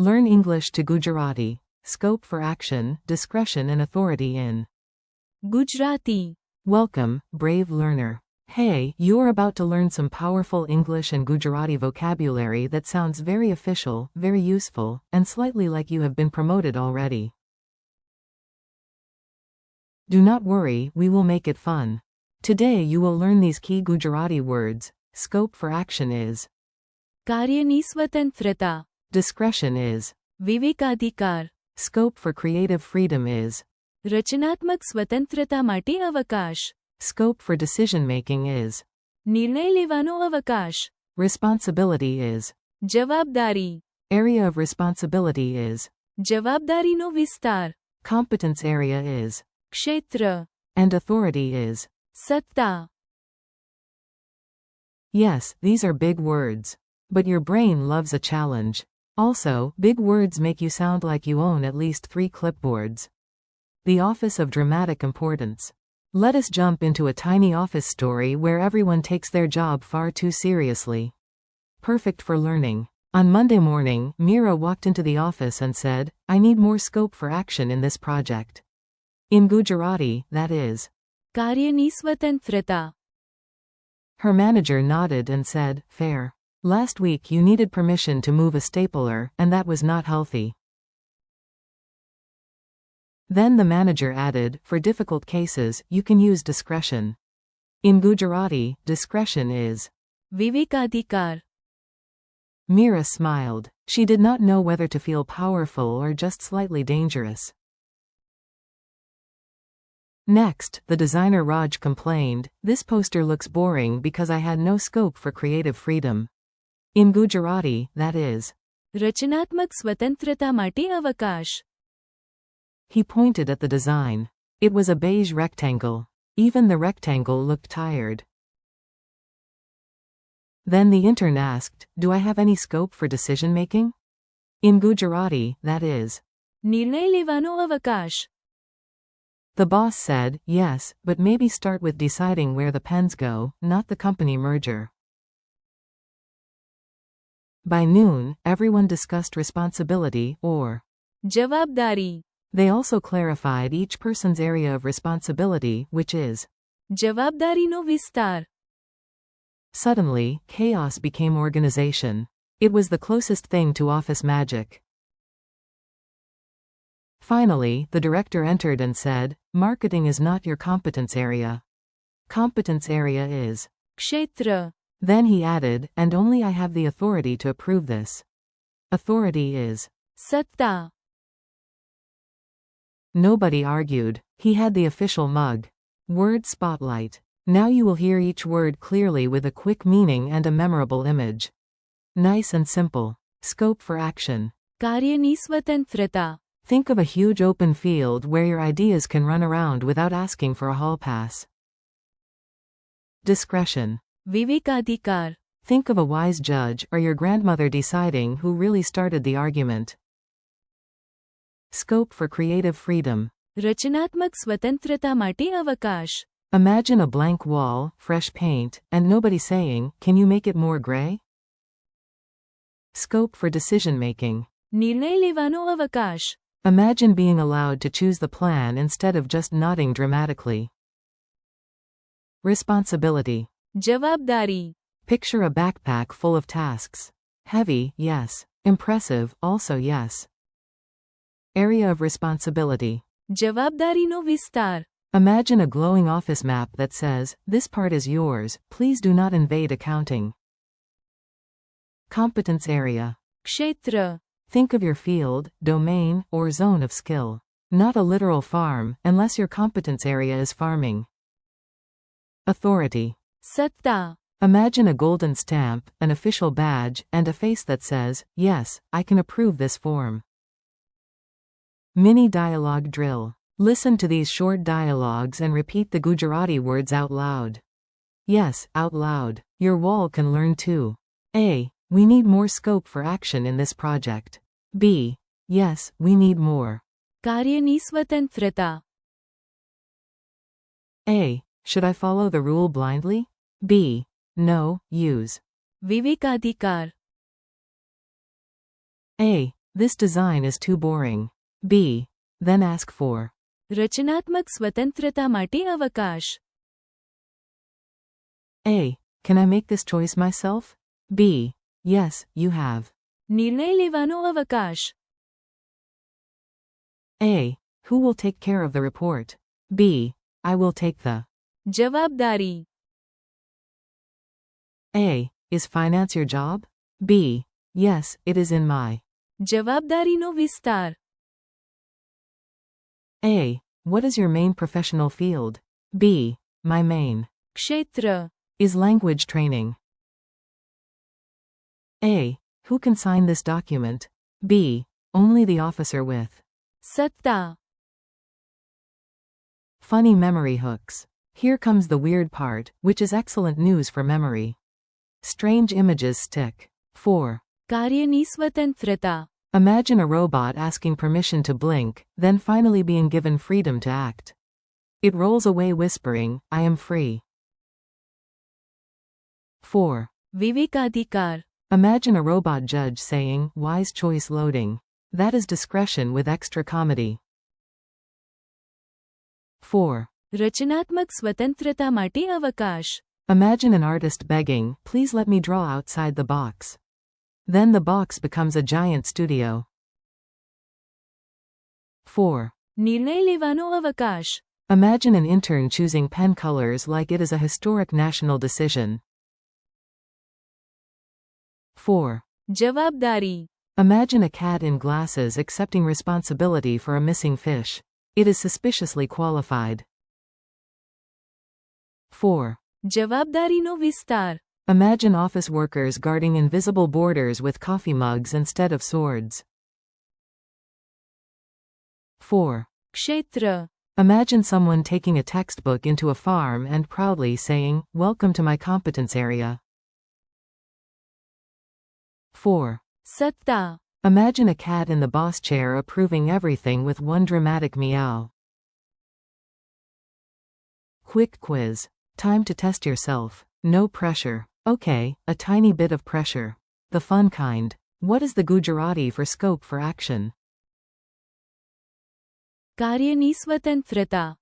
Learn English to Gujarati. Scope for action, discretion and authority in Gujarati. Welcome, brave learner. Hey, you are about to learn some powerful English and Gujarati vocabulary that sounds very official, very useful, and slightly like you have been promoted already. Do not worry, we will make it fun. Today you will learn these key Gujarati words. Scope for action is. કાર્યની સ્વતંત્રતા. Discretion is. વિવેકાધિકાર. Scope for creative freedom is. રચનાત્મક સ્વતંત્રતા માટે અવકાશ. Scope for decision making is. નિર્ણય લેવાનો અવકાશ. Responsibility is. જવાબદારી. Area of responsibility is. જવાબદારીનો વિસ્તાર. Competence area is. ક્ષેત્ર. And authority is. સત્તા. Yes, these are big words. But your brain loves a challenge. Also, big words make you sound like you own at least 3 clipboards. The office of dramatic importance. Let us jump into a tiny office story where everyone takes their job far too seriously. Perfect for learning. On Monday morning, Meera walked into the office and said, "I need more scope for action in this project." In Gujarati, that is. કાર્યની સ્વતંત્રતા. Her manager nodded and said, "Fair. Last week you needed permission to move a stapler, and that was not healthy." Then the manager added, "For difficult cases, you can use discretion." In Gujarati, discretion is. વિવેકાધિકાર. Meera smiled. She did not know whether to feel powerful or just slightly dangerous. Next, the designer Raj complained, "This poster looks boring because I had no scope for creative freedom." In Gujarati, that is. રચનાત્મક સ્વતંત્રતા માટે અવકાશ. He pointed at the design. It was a beige rectangle. Even the rectangle looked tired. Then the intern asked, "Do I have any scope for decision-making?" In Gujarati, that is. નિર્ણય લેવાનો અવકાશ. The boss said, "Yes, but maybe start with deciding where the pens go, not the company merger." By noon, everyone discussed responsibility, or જવાબદારી. they also clarified each person's area of responsibility, which is. જવાબદારીનો વિસ્તાર. Suddenly, chaos became organization. It was the closest thing to office magic. Finally, the director entered and said, "Marketing is not your competence area. Competence area is." ક્ષેત્ર. Then he added, "And only I have the authority to approve this." Authority is. સત્તા. Nobody argued. He had the official mug. Word spotlight. Now you will hear each word clearly with a quick meaning and a memorable image. Nice and simple. Scope for action. કાર્યની સ્વતંત્રતા. Think of a huge open field where your ideas can run around without asking for a hall pass. Discretion. વિવેકાધિકાર. Think of a wise judge or your grandmother deciding who really started the argument. Scope for creative freedom. રચનાત્મક સ્વતંત્રતા માટે અવકાશ. Imagine a blank wall, fresh paint, and nobody saying, "Can you make it more gray?" Scope for decision making. નિર્ણય લેવાનો અવકાશ. Imagine being allowed to choose the plan instead of just nodding dramatically. Responsibility. જવાબદારી. Picture a backpack full of tasks. Heavy, yes. Impressive, also yes. Area of responsibility. જવાબદારીનો વિસ્તાર. Imagine a glowing office map that says, "This part is yours, please do not invade accounting." Competence area. ક્ષેત્ર. Think of your field, domain, or zone of skill. Not a literal farm, unless your competence area is farming. Authority. સત્તા. Imagine a golden stamp, an official badge, and a face that says, "Yes, I can approve this form." Mini dialogue drill. Listen to these short dialogues and repeat the Gujarati words out loud. Yes, out loud. Your wall can learn too. A. We need more scope for action in this project. B. Yes, we need more. કાર્યની સ્વતંત્રતા. A. Should I follow the rule blindly? B. No, use. વિવેકાધિકાર. A. This design is too boring. B. Then ask for. રચનાત્મક સ્વતંત્રતા માટે અવકાશ. A. Can I make this choice myself? B. Yes, you have. નિર્ણય લેવાનો અવકાશ. A. Who will take care of the report? B. I will take the. જવાબદારી. A. Is finance your job? B. Yes, it is in my. જવાબદારીનો વિસ્તાર. A. What is your main professional field? B. My main. ક્ષેત્ર. Is language training. A. Who can sign this document? B. Only the officer with. સત્તા. Funny memory hooks. Here comes the weird part, which is excellent news for memory. Strange images stick. 4. કાર્યની સ્વતંત્રતા. Imagine a robot asking permission to blink, then finally being given freedom to act. It rolls away whispering, I am free. 4. વિવેકાધિકાર. Imagine a robot judge saying, wise choice loading. That is discretion with extra comedy. 4. રચનાત્મક સ્વતંત્રતા માટે અવકાશ. Imagine an artist begging, please let me draw outside the box. Then the box becomes a giant studio. 4. નિર્ણય લેવાનો અવકાશ. Imagine an intern choosing pen colors like it is a historic national decision. 4. જવાબદારી. Imagine a cat in glasses accepting responsibility for a missing fish. It is suspiciously qualified. 4. જવાબદારીનો વિસ્તાર. Imagine office workers guarding invisible borders with coffee mugs instead of swords. 4. ક્ષેત્ર. Imagine someone taking a textbook into a farm and proudly saying, welcome to my competence area. 4. સત્તા. Imagine a cat in the boss chair approving everything with one dramatic meow. Quick quiz. Time to test yourself. No pressure. Okay, a tiny bit of pressure. The fun kind. What is the Gujarati for scope for action? કાર્યની સ્વતંત્રતા.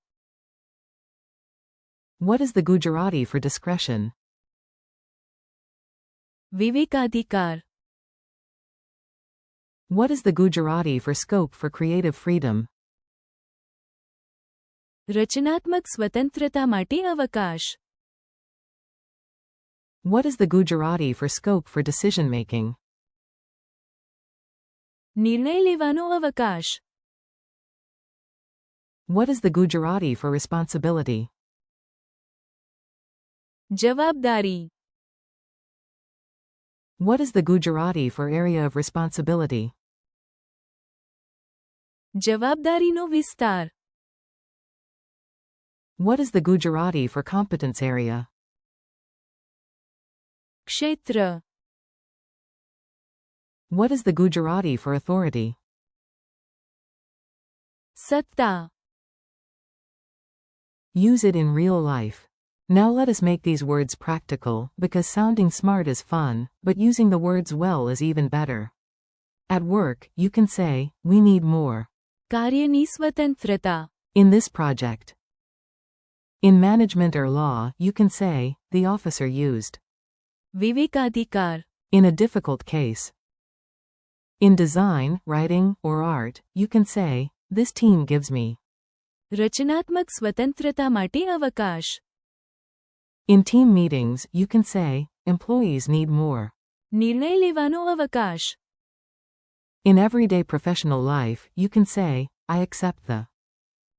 What is the Gujarati for discretion? વિવેકાધિકાર. What is the Gujarati for scope for creative freedom? રચનાત્મક સ્વતંત્રતા માટે અવકાશ. What is the Gujarati for scope for decision-making? નિર્ણય લેવાનો અવકાશ. What is the Gujarati for responsibility? જવાબદારી. What is the Gujarati for area of responsibility? જવાબદારીનો વિસ્તાર. What is the Gujarati for competence area? ક્ષેત્ર. What is the Gujarati for authority? સત્તા. Use it in real life. Now let us make these words practical, because sounding smart is fun, but using the words well is even better. At work, you can say, we need more. કાર્યની સ્વતંત્રતા. In this project. In management or law, you can say, the officer used. વિવેકાધિકાર. In a difficult case. In design, writing, or art, you can say, this team gives me. રચનાત્મક સ્વતંત્રતા માટે અવકાશ. In team meetings, you can say, employees need more. નિર્ણય લેવાનો અવકાશ. In everyday professional life, you can say, I accept the.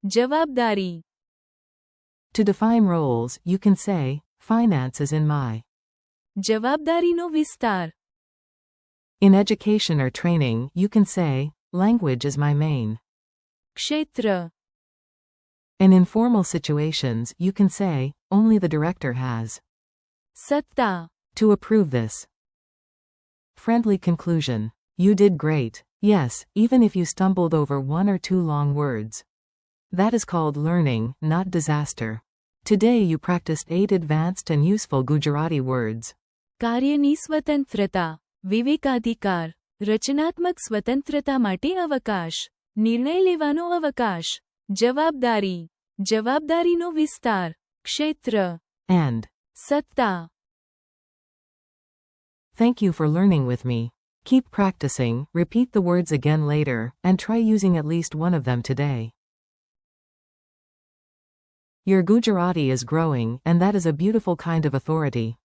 જવાબદારી. To define roles, you can say, finance is in my. જવાબદારીનો વિસ્તાર. In education or training, you can say, language is my main. ક્ષેત્ર. In informal situations, you can say, only the director has. સત્તા. To approve this. Friendly conclusion. You did great. Yes, even if you stumbled over one or two long words. That is called learning, not disaster. Today you practiced 8 advanced and useful Gujarati words. કાર્યની સ્વતંત્રતા. વિવેકાધિકાર. રચનાત્મક સ્વતંત્રતા માટે અવકાશ. નિર્ણય લેવાનો અવકાશ. જવાબદારી. જવાબદારીનો વિસ્તાર. ક્ષેત્ર. And. સત્તા. Thank you for learning with me. Keep practicing, repeat the words again later, and try using at least one of them today. Your Gujarati is growing, and that is a beautiful kind of authority.